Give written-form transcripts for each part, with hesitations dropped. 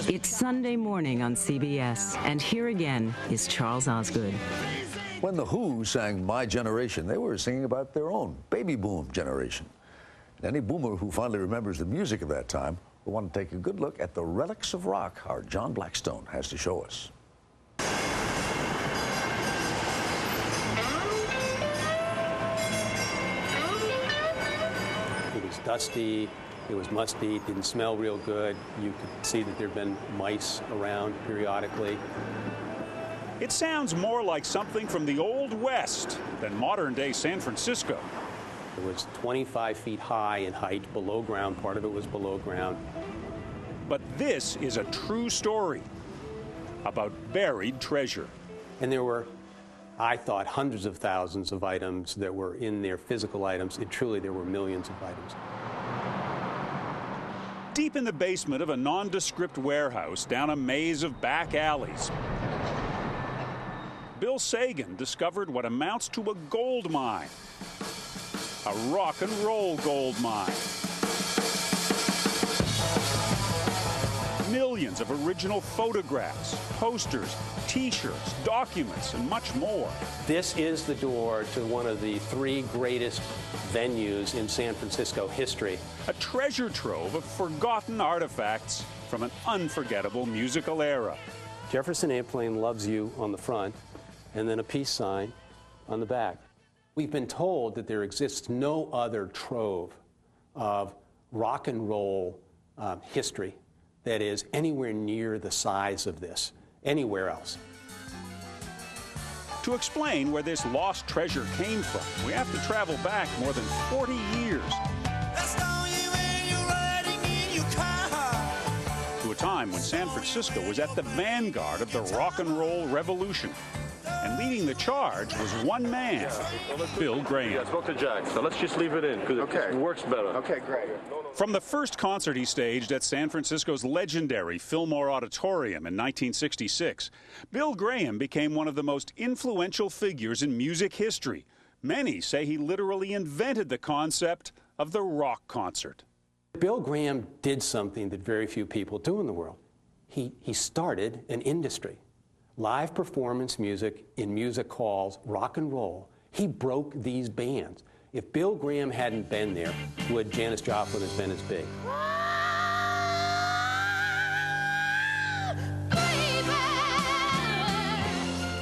It's Sunday morning on CBS, and here again is Charles Osgood. When the Who sang My Generation, they were singing about their own baby boom generation. Any boomer who fondly remembers the music of that time will want to take a good look at the relics of rock our John Blackstone has to show us. It was dusty, it was musty, it didn't smell real good. You could see that there'd been mice around periodically. It sounds more like something from the Old West than modern-day San Francisco. It was 25 feet high in height, below ground. Part of it was below ground. But this is a true story about buried treasure. And there were, I thought, hundreds of thousands of items that were in there, physical items. And truly, there were millions of items. Deep in the basement of a nondescript warehouse down a maze of back alleys, Bill Sagan discovered what amounts to a gold mine. A rock and roll gold mine. Millions of original photographs, posters, T-shirts, documents, and much more. This is the door to one of the three greatest venues in San Francisco history. A treasure trove of forgotten artifacts from an unforgettable musical era. Jefferson Airplane Loves You on the front, and then a peace sign on the back. We've been told that there exists no other trove of rock and roll history that is anywhere near the size of this, anywhere else. To explain where this lost treasure came from, we have to travel back more than 40 years. To a time when San Francisco was at the vanguard of the rock and roll revolution. And leading the charge was one man, Bill Graham. Yeah, spoke to Jack, so let's just leave it in because it works better. Okay, great. From the first concert he staged at San Francisco's legendary Fillmore Auditorium in 1966, Bill Graham became one of the most influential figures in music history. Many say he literally invented the concept of the rock concert. Bill Graham did something that very few people do in the world. He started an industry. Live performance music in music halls, rock and roll. He broke these bands. If Bill Graham hadn't been there, would Janis Joplin have been as big?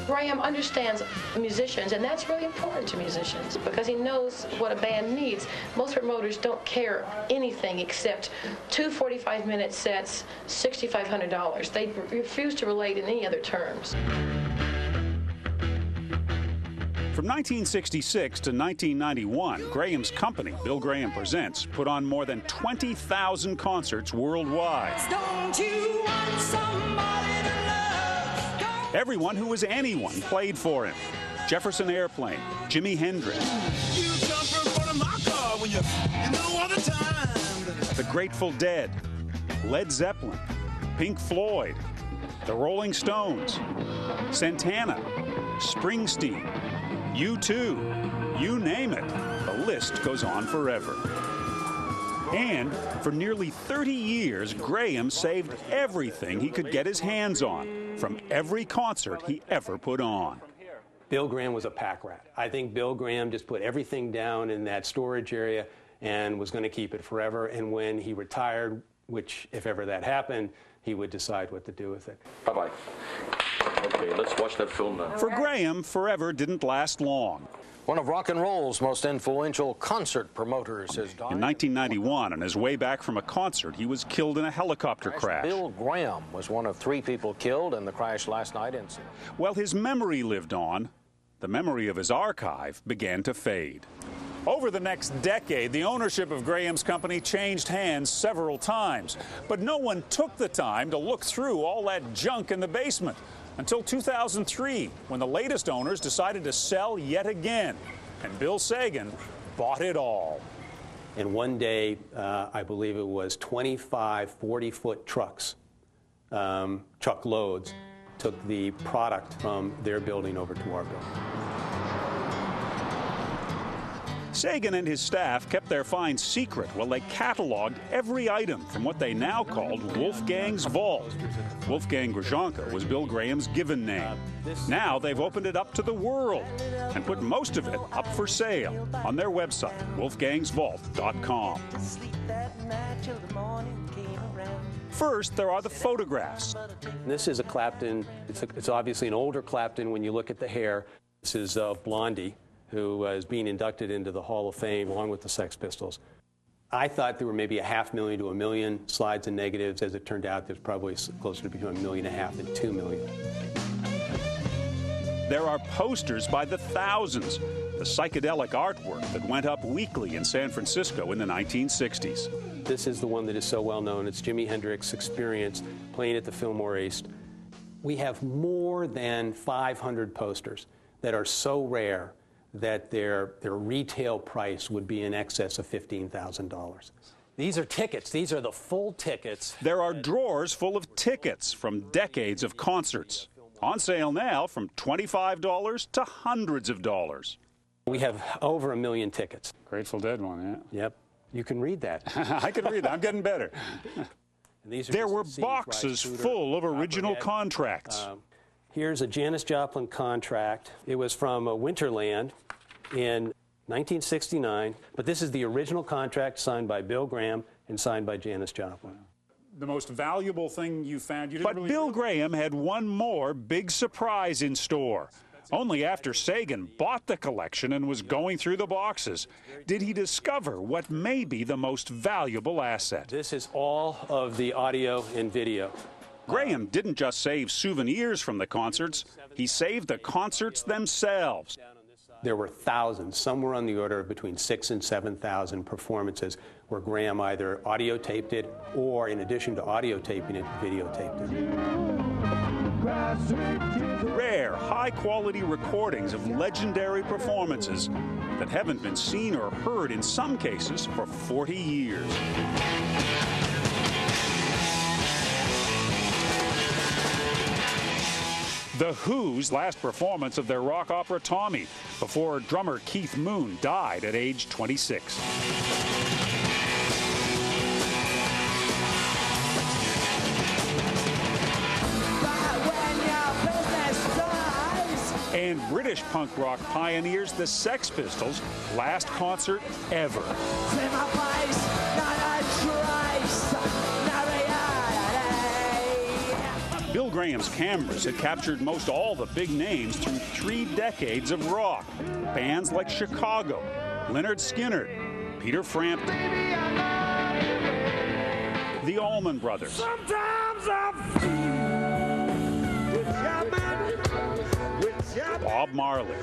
Graham understands musicians, and that's really important to musicians because he knows what a band needs. Most promoters don't care anything except 2 45-minute sets, $6,500. They refuse to relate in any other terms. From 1966 to 1991, Graham's company, Bill Graham Presents, put on more than 20,000 concerts worldwide. Don't you want somebody to love? Everyone who was anyone played for him. Jefferson Airplane, Jimi Hendrix, You jump in front of my car when you know all the time. The Grateful Dead, Led Zeppelin, Pink Floyd, the Rolling Stones, Santana, Springsteen, U2, you name it. The list goes on forever. And for nearly 30 years, Graham saved everything he could get his hands on from every concert he ever put on. Bill Graham was a pack rat. I think Bill Graham just put everything down in that storage area and was going to keep it forever. And when he retired, which if ever that happened, he would decide what to do with it. Bye-bye. Okay, let's watch that film now. For Graham, forever didn't last long. One of rock and roll's most influential concert promoters has died. In 1991, on his way back from a concert, he was killed in a helicopter crash. Bill Graham was one of 3 people killed in the crash last night in... While his memory lived on, the memory of his archive began to fade. Over the next decade, the ownership of Graham's company changed hands several times, but no one took the time to look through all that junk in the basement until 2003, when the latest owners decided to sell yet again, and Bill Sagan bought it all. And one day, I believe it was 25 40-foot trucks, truckloads, took the product from their building over to our building. Sagan and his staff kept their finds secret while they cataloged every item from what they now called Wolfgang's Vault. Wolfgang Grushenka was Bill Graham's given name. Now they've opened it up to the world and put most of it up for sale on their website, wolfgangsvault.com. First, there are the photographs. This is a Clapton. It's obviously an older Clapton when you look at the hair. This is Blondie, who is being inducted into the Hall of Fame along with the Sex Pistols. I thought there were maybe 500,000 to 1 million slides and negatives. As it turned out, there's probably closer to between 1.5 million and 2 million. There are posters by the thousands, the psychedelic artwork that went up weekly in San Francisco in the 1960s. This is the one that is so well known. It's Jimi Hendrix's Experience playing at the Fillmore East. We have more than 500 posters that are so rare that their retail price would be in excess of $15,000. These are tickets. These are the full tickets. There are drawers full of tickets from decades of concerts. On sale now from $25 to hundreds of dollars. We have over 1 million tickets. Grateful Dead one, yeah. Yep. You can read that. I can read that. I'm getting better. There were boxes full of original contracts. Here's a Janis Joplin contract. It was from Winterland in 1969, but this is the original contract signed by Bill Graham and signed by Janis Joplin. The most valuable thing you found. But Bill Graham had one more big surprise in store. Only after Sagan bought the collection and was going through the boxes did he discover what may be the most valuable asset. This is all of the audio and video. Graham didn't just save souvenirs from the concerts, he saved the concerts themselves. There were thousands, somewhere on the order of between 6,000 and 7,000 performances where Graham either audio taped it or, in addition to audio taping it, videotaped it. Rare, high-quality recordings of legendary performances that haven't been seen or heard in some cases for 40 years. The Who's last performance of their rock opera Tommy, before drummer Keith Moon died at age 26. And British punk rock pioneers, the Sex Pistols' last concert ever. Bill Graham's cameras had captured most all the big names through 3 decades of rock. Bands like Chicago, Lynyrd Skynyrd, Peter Frampton, the Allman Brothers, Bob Marley,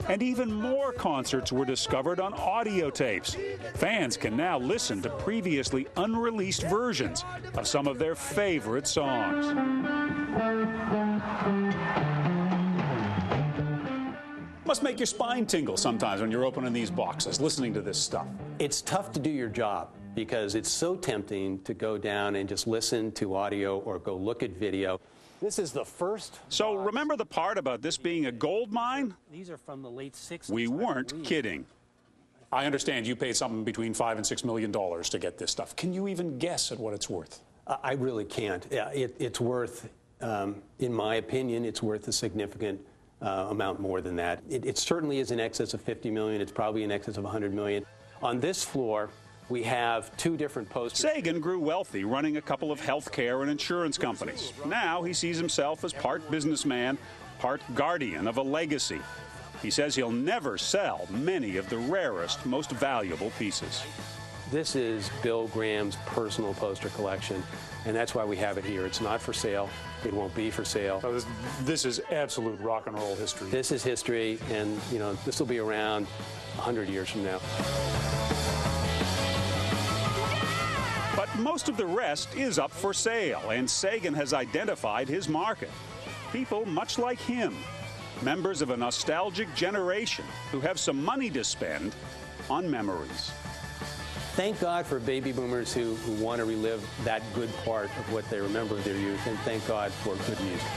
and even more concerts were discovered on audio tapes. Fans can now listen to previously unreleased versions of some of their favorite songs. Must make your spine tingle sometimes when you're opening these boxes, listening to this stuff. It's tough to do your job because it's so tempting to go down and just listen to audio or go look at video. This is the first. So remember the part about this being a gold mine? These are from the late 60s. We weren't kidding. I understand you paid something between $5 and $6 million to get this stuff. Can you even guess at what it's worth? I really can't. It's worth, in my opinion, it's worth a significant amount more than that. It certainly is in excess of 50 million. It's probably in excess of 100 million. On this floor, we have 2 different posters. Sagan grew wealthy running a couple of healthcare and insurance companies. Now he sees himself as part businessman, part guardian of a legacy. He says he'll never sell many of the rarest, most valuable pieces. This is Bill Graham's personal poster collection, and that's why we have it here. It's not for sale. It won't be for sale. So this is absolute rock and roll history. This is history, and this will be around 100 years from now. But most of the rest is up for sale, and Sagan has identified his market. People much like him, members of a nostalgic generation who have some money to spend on memories. Thank God for baby boomers who want to relive that good part of what they remember of their youth, and thank God for good music.